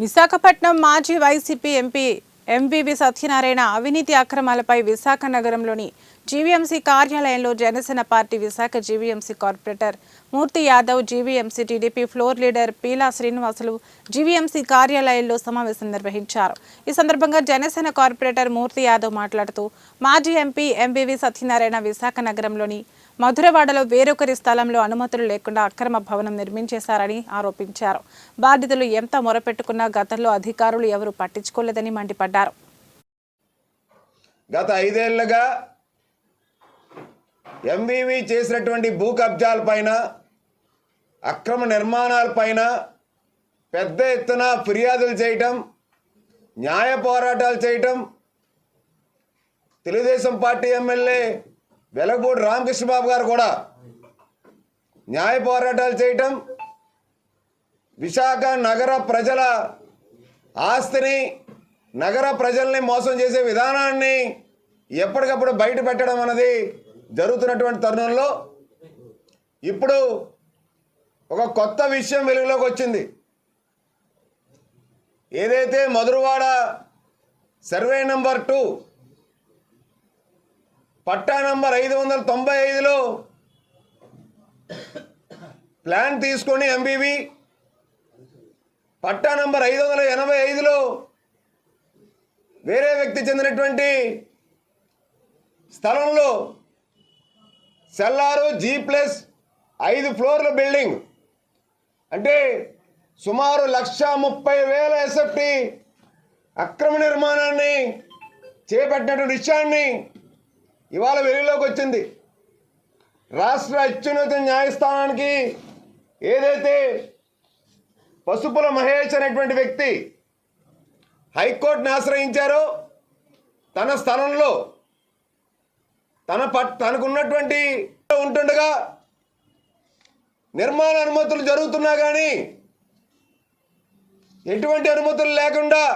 విశాఖపట్నం మాజీ YCP MP MVV Satyanarayana అవినీతి అక్రమాలపై విశాఖ నగరంలోని జీవీఎంసీ కార్యాలయంలో Janasena party Visakha GVMC corporator Murthy Yadav, GVMC TDP floor leader Peela Srinivasulu GVMC కార్యాలయంలో సమావేశం నిర్వహించారు. ఈ సందర్భంగా జనసేన కార్పొరేటర్ మూర్తి యాదవ్ మాట్లాడుతూ మాజీ ఎంపీ ఎంవీవీ సత్యనారాయణ విశాఖ నగరంలోని మధురవాడలో వేరొకరి స్థలంలో అనుమతులు లేకుండా అక్రమ భవనం నిర్మించేశారని ఆరోపించారు. బాధితులు ఎంత మొరపెట్టుకున్నా గతంలో అధికారులు ఎవరూ పట్టించుకోలేదని మండిపడ్డారు. గత 5 ఏళ్లుగా ఎంవీవీ చేసినటువంటి భూ కబ్జాల పైన, అక్రమ నిర్మాణాల పైన పెద్ద ఎత్తున ఫిర్యాదులు చేయటం, న్యాయ పోరాటాలు చేయటం, తెలుగుదేశం పార్టీ ఎమ్మెల్యే వెలగపూడి రామకృష్ణబాబు గారు కూడా న్యాయ పోరాటాలు చేయటం, విశాఖ నగర ప్రజల ఆస్తిని, నగర ప్రజల్ని మోసం చేసే విధానాన్ని ఎప్పటికప్పుడు బయట పెట్టడం అన్నది జరుగుతున్నటువంటి తరుణంలో ఇప్పుడు ఒక కొత్త విషయం వెలుగులోకి వచ్చింది. ఏదైతే మధురవాడ సర్వే నంబర్ 2 పట్టా నంబర్ 595లో ప్లాన్ తీసుకొని ఎంబీవీ, పట్టా నంబర్ 585లో వేరే వ్యక్తి చెందినటువంటి స్థలంలో సెల్లారు G+5 ఫ్లోర్ల బిల్డింగ్ అంటే సుమారు 1,30,000 SFT అక్రమ నిర్మాణాన్ని చేపట్టినటువంటి విషయాన్ని ఇవాళ వెలుగులోకి వచ్చింది. రాష్ట్ర అత్యున్నత న్యాయస్థానానికి ఏదైతే పసుపుల మహేష్ అనేటువంటి వ్యక్తి హైకోర్టుని ఆశ్రయించారో, తన స్థలంలో తనకున్నటువంటి ఉంటుండగా నిర్మాణ అనుమతులు జరుగుతున్నా కానీ ఎటువంటి అనుమతులు లేకుండా